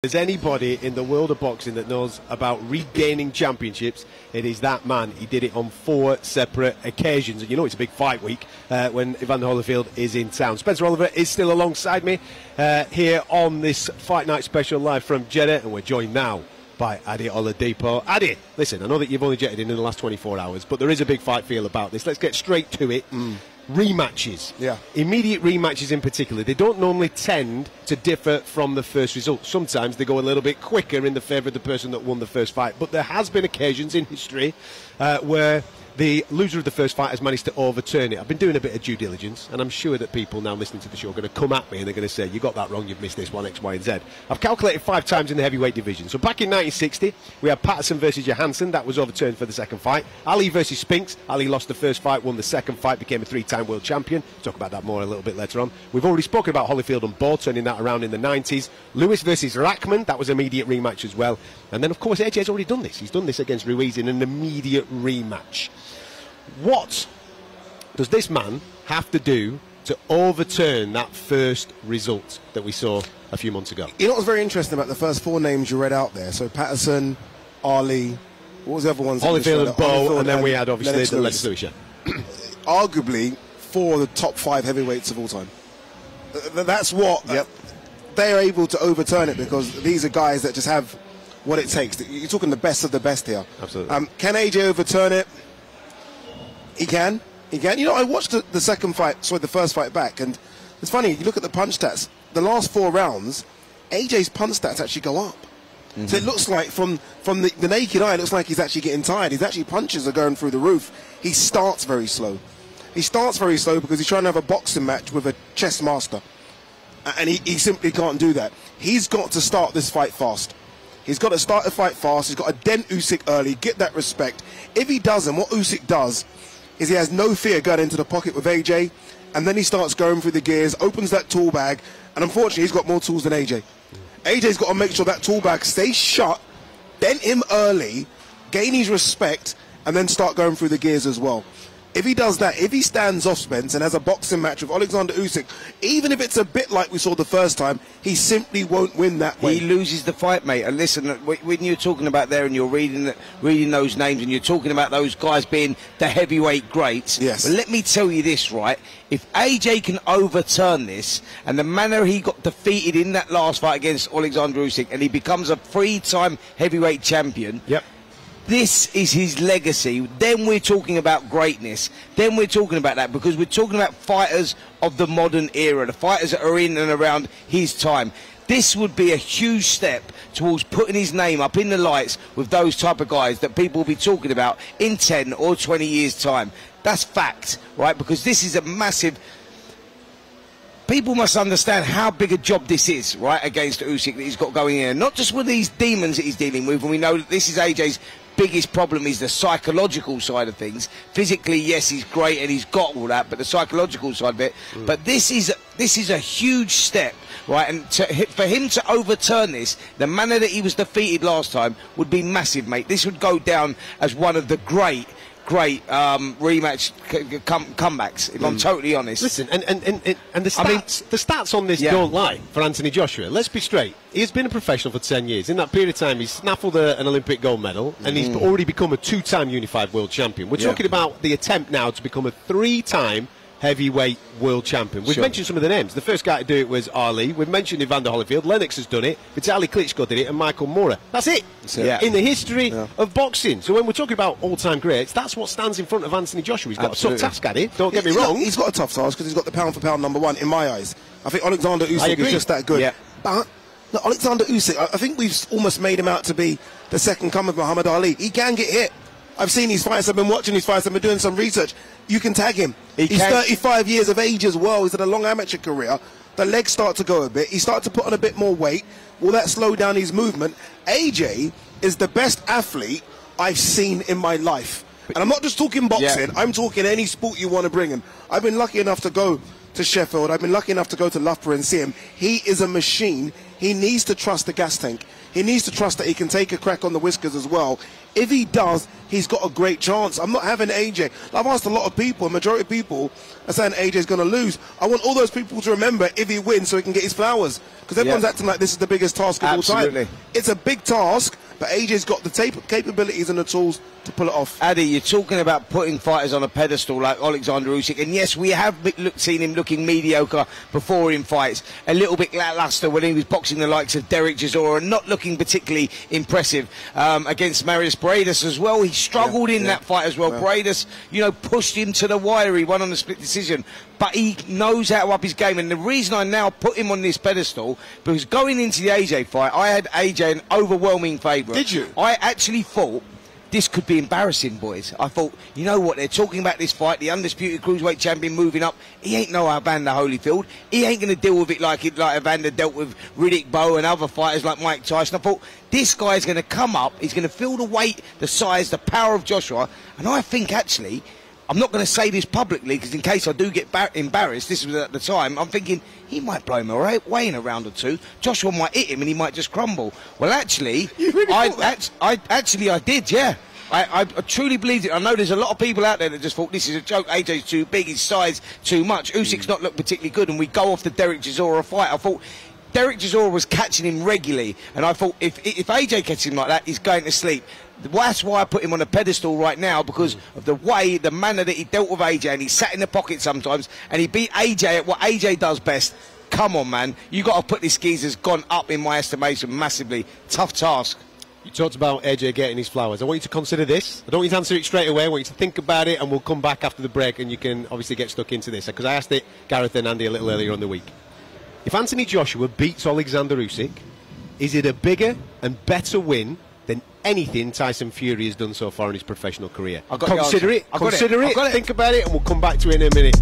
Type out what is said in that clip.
There's anybody in the world of boxing that knows about regaining championships, it is that man. He did it on 4 separate occasions. And you know it's a big fight week when Evander Holyfield is in town. Spencer Oliver is still alongside me here on this Fight Night special live from Jeddah. And we're joined now by Ade Oladipo. Ade, listen, I know that you've only jetted in the last 24 hours, but there is a big fight feel about this. Let's get straight to it. Rematches. Yeah. Immediate rematches in particular. They don't normally tend to differ from the first result. Sometimes they go a little bit quicker in the favour of the person that won the first fight. But there has been occasions in history where the loser of the first fight has managed to overturn it. I've been doing a bit of due diligence, and I'm sure that people now listening to the show are going to come at me and they're going to say, you got that wrong, you've missed this one, X, Y, and Z. I've calculated 5 times in the heavyweight division. So back in 1960, we had Patterson versus Johansson. That was overturned for the second fight. Ali versus Spinks. Ali lost the first fight, won the second fight, became a 3-time world champion. Talk about that more a little bit later on. We've already spoken about Holyfield and Bowe, turning that around in the 90s. Lewis versus Rackman. That was an immediate rematch as well. And then, of course, AJ's already done this. He's done this against Ruiz in an immediate rematch. What does this man have to do to overturn that first result that we saw a few months ago? You know what's very interesting about the first 4 names you read out there? So Patterson, Ali, what was the other ones? Holyfield and Bowe, and then we had obviously the Lennox Lewis. Arguably 4 of the top 5 heavyweights of all time. That's what they are able to overturn it, because these are guys that just have what it takes. You're talking the best of the best here. Absolutely. Can AJ overturn it? He can. He can. You know, I watched the second fight, sorry, the first fight back, and it's funny, you look at the punch stats, the last 4 rounds, AJ's punch stats actually go up. So it looks like, from the naked eye, it looks like he's actually getting tired. His actually punches are going through the roof. He starts very slow. He starts very slow because he's trying to have a boxing match with a chess master. And he simply can't do that. He's got to start this fight fast. He's got to start the fight fast. He's got to dent Usyk early, get that respect. If he doesn't, what Usyk does is he has no fear going into the pocket with AJ, and then he starts going through the gears, opens that tool bag, and unfortunately he's got more tools than AJ. AJ's got to make sure that tool bag stays shut, dent him early, gain his respect, and then start going through the gears as well. If he does that, if he stands off, Spence, and has a boxing match with Alexander Usyk, even if it's a bit like we saw the first time, he simply won't win that way. He loses the fight, mate. And listen, when you're talking about there and you're reading those names and you're talking about those guys being the heavyweight greats, yes. But let me tell you this, right? If AJ can overturn this, and the manner he got defeated in that last fight against Alexander Usyk, and he becomes a 3-time heavyweight champion, this is his legacy. Then we're talking about greatness. Then we're talking about that, because we're talking about fighters of the modern era, the fighters that are in and around his time. This would be a huge step towards putting his name up in the lights with those type of guys that people will be talking about in 10 or 20 years' time. That's fact, right? Because this is a massive... People must understand how big a job this is, right, against Usyk that he's got going in. Not just with these demons that he's dealing with, and we know that this is AJ's biggest problem, is the psychological side of things. Physically, yes, he's great and he's got all that, but the psychological side of it. But this is a huge step, right? And for him to overturn this, the manner that he was defeated last time, would be massive, mate. This would go down as one of the great rematch comebacks, if I'm totally honest. Listen, and the stats on this don't lie for Anthony Joshua. Let's be straight. He's been a professional for 10 years. In that period of time, he's snaffled an Olympic gold medal, and he's already become a 2-time unified world champion. We're talking about the attempt now to become a 3-time heavyweight world champion. We've mentioned some of the names. The first guy to do it was Ali. We've mentioned Evander Holyfield. Lennox has done it. Vitaly Klitschko did it, and Michael Moorer. That's it. In the history of boxing. So when we're talking about all-time greats, that's what stands in front of Anthony Joshua. He's got a tough task at it. Don't get me wrong. He's got a tough task because he's got the pound-for-pound #1 in my eyes. I think Alexander Usyk is just that good. But no, Alexander Usyk, I think we've almost made him out to be the second coming of Muhammad Ali. He can get hit. I've seen his fights, I've been watching his fights, I've been doing some research. You can tag him. He's 35 years of age as well. He's had a long amateur career. The legs start to go a bit. He starts to put on a bit more weight. Will that slow down his movement? AJ is the best athlete I've seen in my life. And I'm not just talking boxing, I'm talking any sport you want to bring him. I've been lucky enough to go to Sheffield. I've been lucky enough to go to Loughborough and see him. He is a machine. He needs to trust the gas tank. He needs to trust that he can take a crack on the whiskers as well. If he does, he's got a great chance. I'm not having AJ. I've asked a lot of people, a majority of people are saying AJ's going to lose. I want all those people to remember if he wins so he can get his flowers. Because everyone's acting like this is the biggest task of all time. It's a big task, but AJ's got the capabilities and the tools to pull it off. Ade, you're talking about putting fighters on a pedestal like Alexander Usyk, and yes, we have seen him looking mediocre before in fights, a little bit lackluster when he was boxing the likes of Derek Chisora, and not looking particularly impressive against Marius Bradus as well. He struggled in that fight as well. Bradus, you know, pushed him to the wire. He won on a split decision, but he knows how to up his game, and the reason I now put him on this pedestal, because going into the AJ fight, I had AJ an overwhelming favourite. Did you? I actually thought this could be embarrassing, boys. I thought, you know what, they're talking about this fight, the undisputed cruiserweight champion moving up. He ain't no Evander Holyfield. He ain't going to deal with it like Evander dealt with Riddick Bowe and other fighters like Mike Tyson. I thought, this guy's going to come up, he's going to feel the weight, the size, the power of Joshua, and I think actually, I'm not going to say this publicly because in case I do get embarrassed, this was at the time, I'm thinking he might blow him away in a round or two. Joshua might hit him and he might just crumble. Well, actually, I did, yeah. I truly believed it. I know there's a lot of people out there that just thought this is a joke. AJ's too big, his size too much. Usyk's not looked particularly good, and we go off the Derek Chisora fight. I thought Derek Chisora was catching him regularly, and I thought if AJ gets him like that, he's going to sleep. That's why I put him on a pedestal right now, because of the manner that he dealt with AJ, and he sat in the pocket sometimes, and he beat AJ at what AJ does best. Come on, man. You got to put this geezer's gone up in my estimation massively. Tough task. You talked about AJ getting his flowers. I want you to consider this. I don't want you to answer it straight away. I want you to think about it, and we'll come back after the break, and you can obviously get stuck into this, because I asked it, Gareth and Andy, a little earlier on the week. If Anthony Joshua beats Alexander Usyk, is it a bigger and better win than anything Tyson Fury has done so far in his professional career? Consider it. Think about it, and we'll come back to it in a minute.